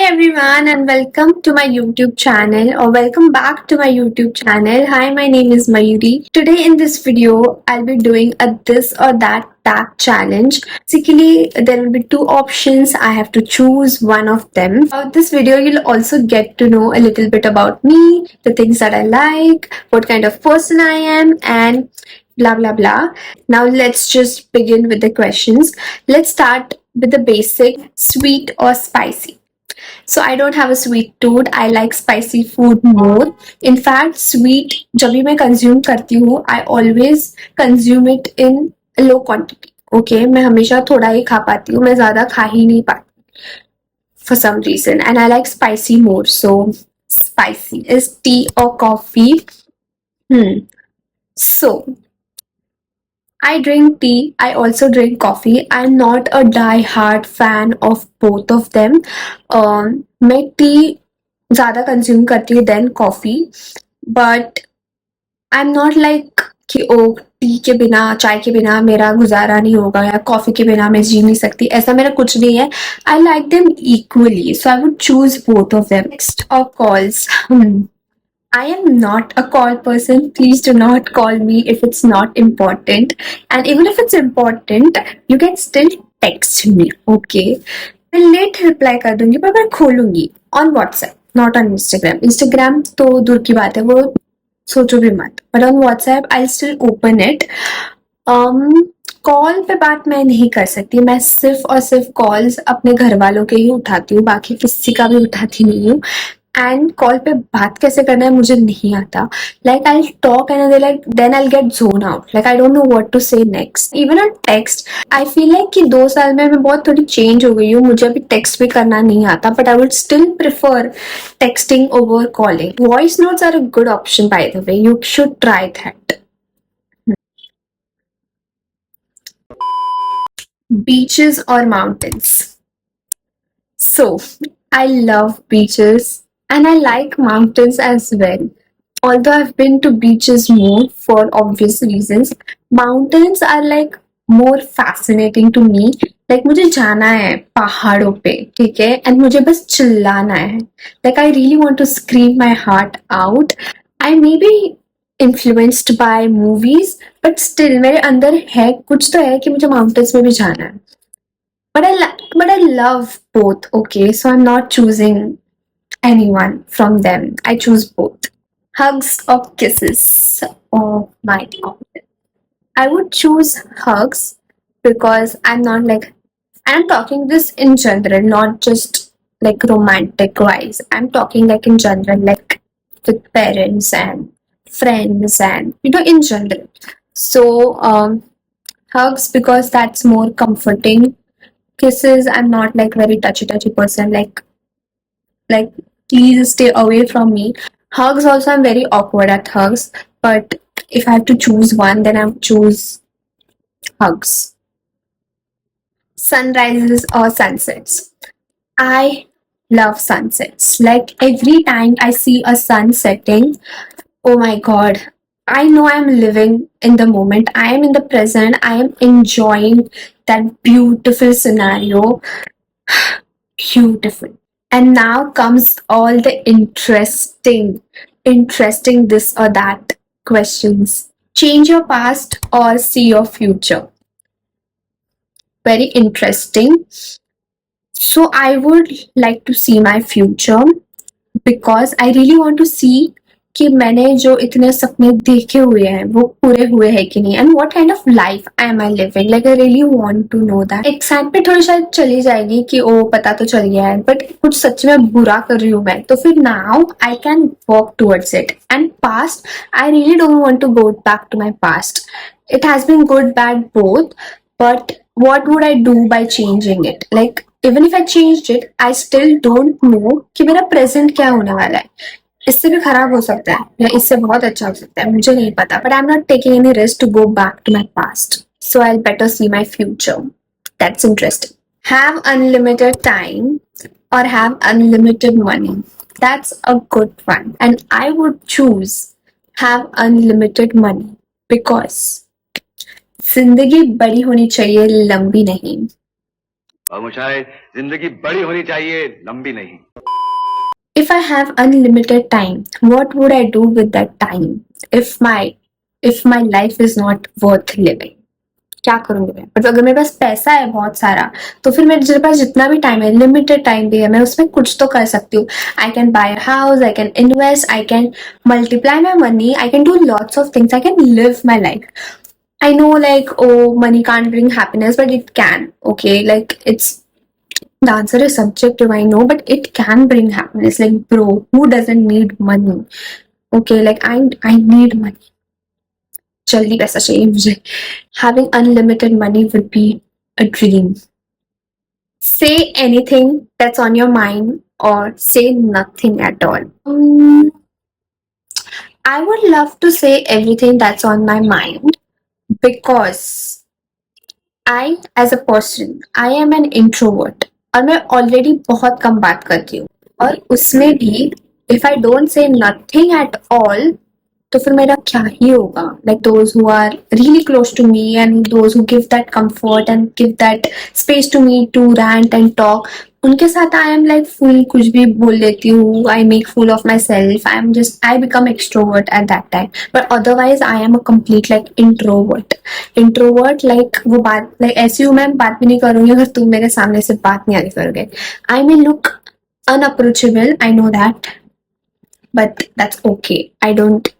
everyone, and welcome to my YouTube channel, or welcome back to my YouTube channel. Hi, my name is Mayuri. Today in this video, I'll be doing a this or that tag challenge. Basically, there will be two options. I have to choose one of them. About this video, you'll also get to know a little bit about me, the things that I like, what kind of person I am, and blah blah blah. Now let's just begin with the questions. Let's start with the basic: sweet or spicy. So I don't have a sweet tooth. I like spicy food more. In fact, sweet जब भी मैं consume करती हूँ, I always consume it in low quantity. Okay, मैं हमेशा थोड़ा ही खा पाती हूँ. मैं ज़्यादा खा ही नहीं पाती for some reason, and I like spicy more. So spicy is tea or coffee. So I drink tea. I also drink coffee. I'm not a die-hard fan of both of them. मैं tea ज़्यादा consume करती हूँ than coffee, but I am not like कि O T के बिना, चाय के बिना मेरा गुजारा नहीं होगा या कॉफ़ी के बिना मैं जी नहीं सकती. ऐसा मेरा कुछ नहीं है. I like them equally, so I would choose both of them. Next of calls. I am not a call person. Please do not call me if it's not important. And even if it's important, you can still text me, okay? मैं late reply कर दूंगी पर मैं खोलूंगी on WhatsApp, not on Instagram. Instagram तो दूर की बात है, वो सोचो भी मत. But on WhatsApp I still open it. Call पे बात मैं नहीं कर सकती. मैं सिर्फ और सिर्फ कॉल्स अपने घर वालों के ही उठाती हूँ, बाकी किसी का भी उठाती नहीं हूँ. एंड कॉल पे बात कैसे करना है मुझे नहीं आता. Like I talk and then I get zone out. Like I don't know what to say next. Even on text I feel like कि 2 साल में मैं बहुत थोड़ी चेंज हो गई हूँ. मुझे अभी टेक्स्ट भी करना नहीं आता, but I would still prefer texting over calling. Voice notes are a good option by the way. You should try that. Beaches or mountains? So, I love beaches and I like mountains as well. Although I've been to beaches more for obvious reasons, mountains are like more fascinating to me. Like मुझे जाना है पहाड़ों पे, ठीक है, and मुझे बस चिल्लाना है. Like I really want to scream my heart out. I may be influenced by movies, but still मेरे अंदर है, कुछ तो है कि मुझे mountains में भी जाना है. But I love both. Okay, so I'm not choosing anyone from them. I choose both. Hugs or kisses? Oh my god. I would choose hugs because I'm not like, I'm talking this in general, not just like romantic wise. I'm talking like in general, like with parents and friends and in general. So hugs because that's more comforting. Kisses, I'm not like very touchy person. Like please stay away from me. Hugs also, I'm very awkward at hugs, but if I have to choose one, then I would choose hugs. Sunrises or sunsets? I love sunsets. Like every time I see a sun setting, oh my god, I know I'm living in the moment. I am in the present. I am enjoying that beautiful scenario. Beautiful. And now comes all the interesting this or that questions. Change your past or see your future? Very interesting. So I would like to see my future because I really want to see कि मैंने जो इतने सपने देखे हुए हैं वो पूरे हुए हैं कि नहीं, and what kind of life am I living. Like I really want to know that. Excitement थोड़ी शायद चली जाएगी कि ओ पता तो चल गया है, बट कुछ सच में बुरा कर रही हूँ मैं, तो फिर now I can work towards it. And past, I really don't want to go back to my past. It has been good bad both, but what would I do by changing it? Like even if I changed it, I still don't know कि मेरा present क्या होने वाला है. इससे भी खराब हो सकता है या इससे बहुत अच्छा हो सकता है, मुझे नहीं पता. But I'm not taking any risk to go back to my past. So I'll better see my future. That's interesting. Have unlimited time or have unlimited money? That's a good one. And I would choose have unlimited money because जिंदगी बड़ी होनी चाहिए, लंबी नहीं. और मुझे जिंदगी बड़ी होनी चाहिए, लंबी नहीं। If I have unlimited time, what would I do with that time? If my life is not worth living, क्या करूंगी मैं? पर अगर मेरे पास पैसा है बहुत सारा, तो फिर मेरे पास जितना भी टाइम है, लिमिटेड टाइम भी है, मैं उसमें कुछ तो कर सकती हूँ. I can buy a house, I can invest, I can multiply my money, I can do lots of things, I can live my life. I know, like, oh, money can't bring happiness, but it can. Okay, like, the answer is subjective, I know, but it can bring happiness. Like, bro, who doesn't need money? Okay, like, I need money. जल्दी पैसा चाहिए मुझे. Having unlimited money would be a dream. Say anything that's on your mind, or say nothing at all. I would love to say everything that's on my mind, because I, as a person, I am an introvert. और मैं already बहुत कम बात करती हूँ. और उसमें भी if I don't say nothing at all, तो फिर मेरा क्या ही होगा. Like those who are really close to me and those who give that comfort and give that space to me to rant and talk, उनके साथ I am like full, कुछ भी बोल देती हूँ. I make fool of myself. I become extrovert at that time. But otherwise I am a complete like introvert. Like वो बात like ऐसी हूँ, मैं बात भी नहीं करूँगी अगर तुम मेरे सामने से बात नहीं आगे करोगे. I may look unapproachable, I know that, but that's okay. I don't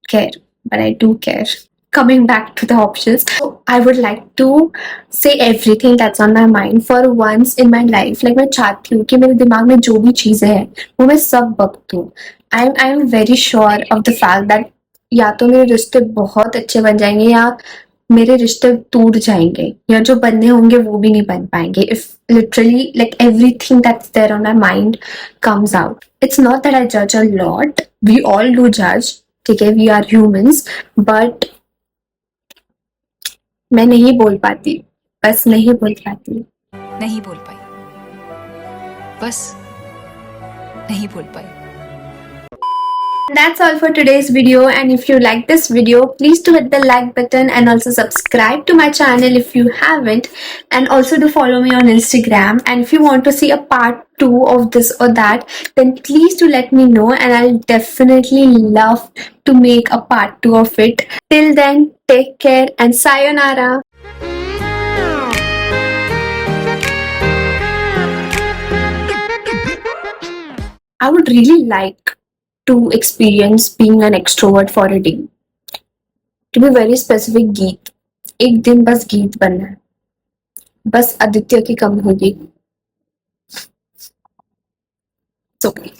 care, but I do care. Coming back to the options, so I would like to say everything that's on my mind for once in my life. Like मैं चाहती हूँ कि मेरे दिमाग में जो भी चीजें हैं वो मैं सब बक दूँ. I am very sure of the fact that या तो मेरे रिश्ते बहुत अच्छे बन जाएंगे, या मेरे रिश्ते टूट जाएंगे, या जो बनने होंगे वो भी नहीं बन पाएंगे. If literally like everything that's there on my mind comes out. It's not that I judge a lot. We all do judge. ठीक है, वी आर ह्यूमंस, बट मैं नहीं बोल पाती, बस नहीं बोल पाती. नहीं बोल पाई, बस नहीं बोल पाई. That's all for today's video, and if you like this video, please do hit the like button and also subscribe to my channel if you haven't, and also do follow me on Instagram. And if you want to see a part 2 of this or that, then please do let me know, and I'll definitely love to make a part 2 of it. Till then, take care and sayonara. I would really like to experience being an extrovert for a day. To be very specific, गीत. एक दिन बस गीत बनना है. बस आदित्य की कम होगी. It's okay.